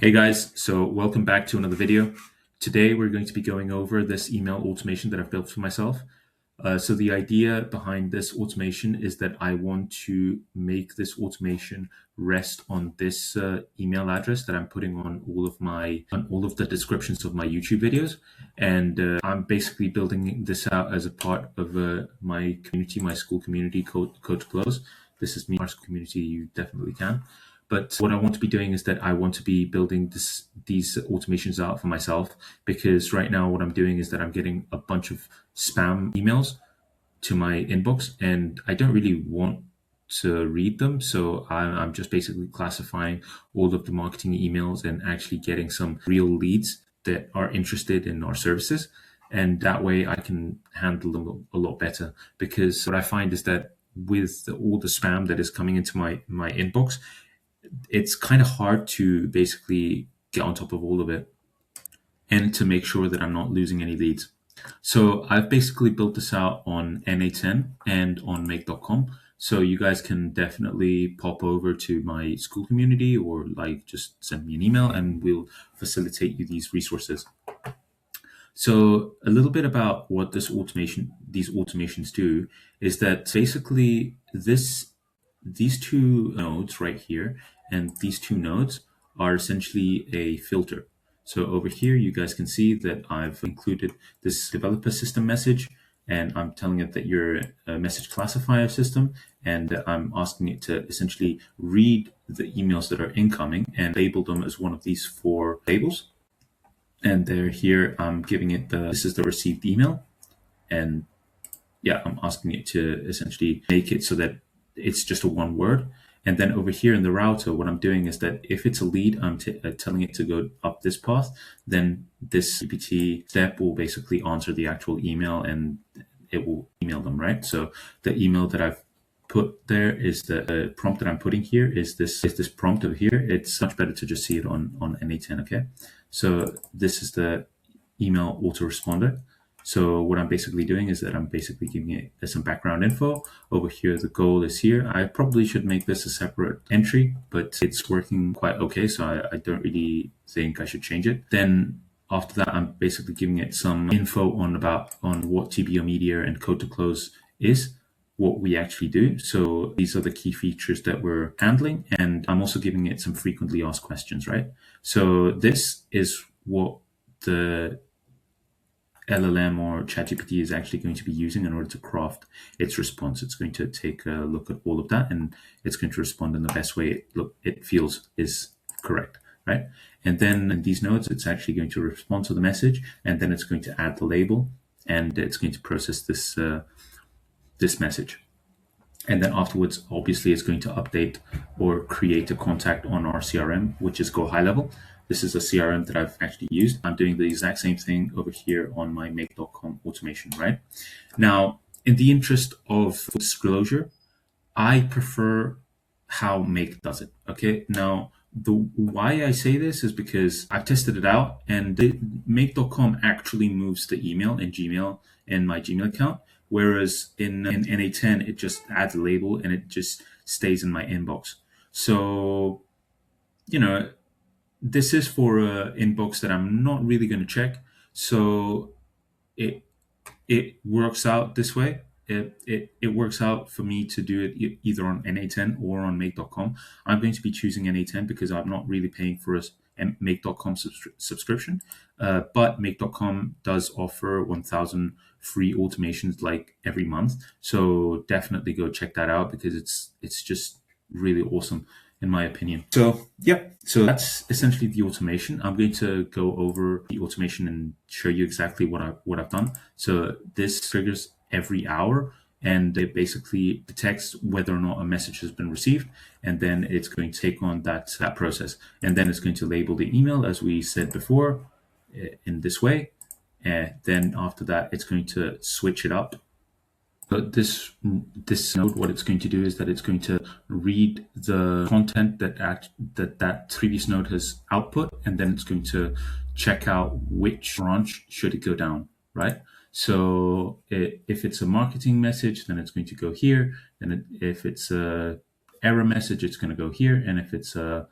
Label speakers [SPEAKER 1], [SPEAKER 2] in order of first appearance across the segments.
[SPEAKER 1] Hey guys, so welcome back to another video. Today we're going to be going over this email automation that I've built for myself. So the idea behind this automation is that I want to make this automation rest on this email address that I'm putting on all of the descriptions of my YouTube videos, and I'm basically building this out as a part of my community, my school community, Code to Close. This is me, our school community. You definitely can. But what I want to be doing is that I want to be building these automations out for myself, because right now what I'm doing is that I'm getting a bunch of spam emails to my inbox and I don't really want to read them. So I'm just basically classifying all of the marketing emails and actually getting some real leads that are interested in our services. And that way I can handle them a lot better, because what I find is that with all the spam that is coming into my inbox, it's kind of hard to basically get on top of all of it and to make sure that I'm not losing any leads. So I've basically built this out on NA10 and on make.com. So you guys can definitely pop over to my school community or like just send me an email and we'll facilitate you these resources. So a little bit about what these automations do is that basically these two nodes right here and these two nodes are essentially a filter. So over here, you guys can see that I've included this developer system message, and I'm telling it that you're a message classifier system, and I'm asking it to essentially read the emails that are incoming and label them as one of these four labels. And there here, I'm giving it this is the received email. And yeah, I'm asking it to essentially make it so that it's just a one word. And then over here in the router, what I'm doing is that if it's a lead, I'm telling it to go up this path, then this GPT step will basically answer the actual email and it will email them, right? So the email that I've put there is the prompt that I'm putting here is this prompt over here. It's much better to just see it on NA10, okay? So this is the email autoresponder. So what I'm basically doing is that I'm basically giving it some background info. Over here, the goal is here. I probably should make this a separate entry, but it's working quite okay, so I don't really think I should change it. Then after that, I'm basically giving it some info on what TBO Media and Code to Close is, what we actually do. So these are the key features that we're handling, and I'm also giving it some frequently asked questions, right? So this is what the LLM or ChatGPT is actually going to be using in order to craft its response. It's going to take a look at all of that and it's going to respond in the best way it feels is correct, right? And then in these nodes, it's actually going to respond to the message, and then it's going to add the label, and it's going to process this message. And then afterwards, obviously, it's going to update or create a contact on our CRM, which is Go High Level. This is a CRM that I've actually used. I'm doing the exact same thing over here on my make.com automation, right? Now, in the interest of full disclosure, I prefer how Make does it, okay? Now, the why I say this is because I've tested it out, and make.com actually moves the email in Gmail in my Gmail account, whereas in NA10 it just adds a label and it just stays in my inbox. So this is for an inbox that I'm not really going to check, so it works out this way. It works out for me to do it either on NA10 or on make.com. I'm going to be choosing NA10 because I'm not really paying for a make.com subscription, but make.com does offer 1,000 free automations like every month. So definitely go check that out because it's just really awesome in my opinion. So so that's essentially the automation. I'm going to go over the automation and show you exactly what I've done. So this triggers every hour, and it basically detects whether or not a message has been received, and then it's going to take on that process, and then it's going to label the email as we said before in this way, and then after that it's going to switch it up. But this node, what it's going to do is that it's going to read the content that previous node has output, and then it's going to check out which branch should it go down, right? So if it's a marketing message, then it's going to go here. And if it's a error message, it's going to go here. And if it's a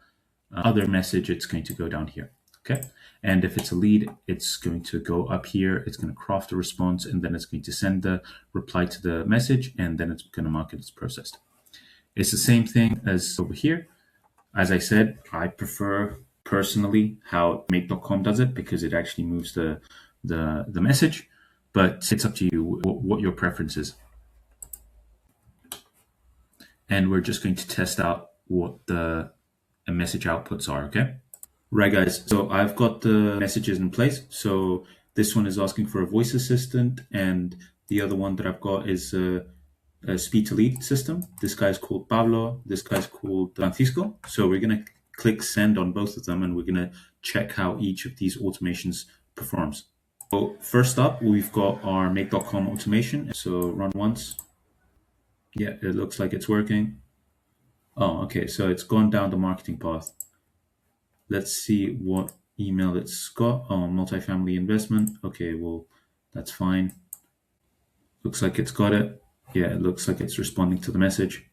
[SPEAKER 1] other message, it's going to go down here. Okay. And if it's a lead, it's going to go up here. It's going to craft a response, and then it's going to send the reply to the message, and then it's going to mark it as processed. It's the same thing as over here. As I said, I prefer personally how make.com does it because it actually moves the message, but it's up to you what your preference is. And we're just going to test out what the message outputs are, okay? Right, guys. So I've got the messages in place. So this one is asking for a voice assistant, and the other one that I've got is a speed to lead system. This guy's called Pablo. This guy's called Francisco. So we're going to click send on both of them, and we're going to check how each of these automations performs. So first up, we've got our make.com automation. So run once. Yeah, it looks like it's working. Oh, okay. So it's gone down the marketing path. Let's see what email it's got. Oh, multifamily investment. Okay, well, that's fine. Looks like it's got it. Yeah, it looks like it's responding to the message.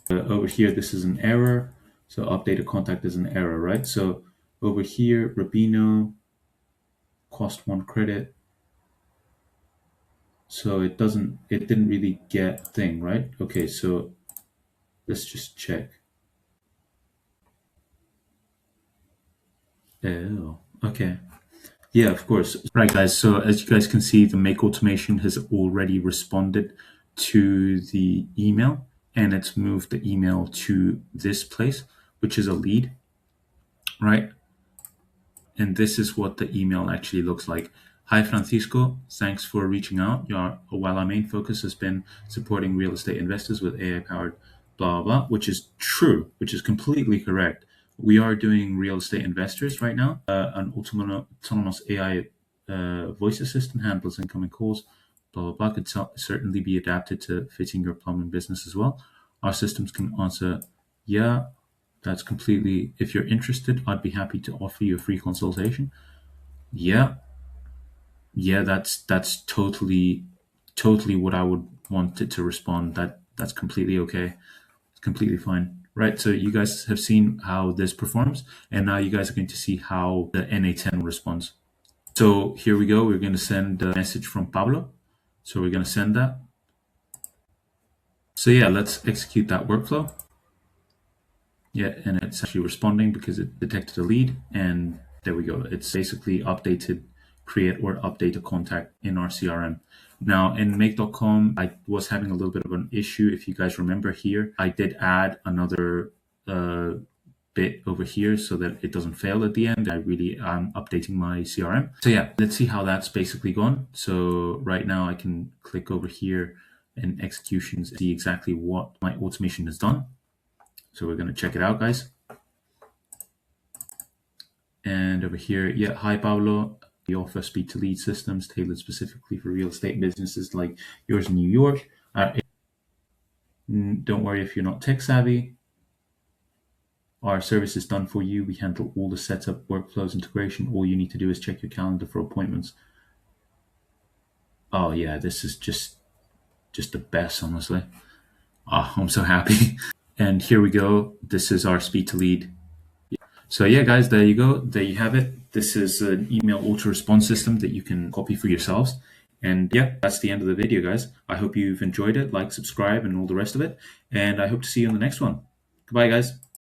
[SPEAKER 1] Over here, this is an error. So updated contact is an error, right? So over here, Rabino, cost 1 credit. So it didn't really get thing, right? Okay, so let's just check. Oh, okay. Yeah, of course. Right, guys. So as you guys can see, the make automation has already responded to the email, and it's moved the email to this place, which is a lead, right? And this is what the email actually looks like. Hi, Francisco. Thanks for reaching out. While our main focus has been supporting real estate investors with AI-powered blah, blah, blah, which is true, which is completely correct. We are doing real estate investors right now. An autonomous AI voice assistant handles incoming calls, blah, blah, blah, could certainly be adapted to fitting your plumbing business as well. Our systems can answer, yeah, that's completely, if you're interested, I'd be happy to offer you a free consultation. Yeah, yeah, that's totally what I would want it to respond. That's completely okay. It's completely fine. Right. So you guys have seen how this performs, and now you guys are going to see how the NA10 responds. So here we go. We're going to send a message from Pablo. So we're going to send that. So yeah, let's execute that workflow. Yeah, and it's actually responding because it detected a lead, and there we go. It's basically updated, create or update a contact in our CRM. Now in make.com, I was having a little bit of an issue. If you guys remember here, I did add another bit over here so that it doesn't fail at the end. I'm updating my CRM. So yeah, let's see how that's basically gone. So right now I can click over here in executions, see exactly what my automation has done. So we're going to check it out, guys. And over here, yeah, hi, Pablo. We offer speed to lead systems tailored specifically for real estate businesses like yours in New York. Don't worry if you're not tech savvy. Our service is done for you. We handle all the setup, workflows, integration. All you need to do is check your calendar for appointments. Oh yeah, this is just the best, honestly. Oh, I'm so happy. And here we go. This is our speed to lead. So yeah, guys, there you go. There you have it. This is an email auto-response system that you can copy for yourselves. And yeah, that's the end of the video, guys. I hope you've enjoyed it. Like, subscribe, and all the rest of it. And I hope to see you in the next one. Goodbye, guys.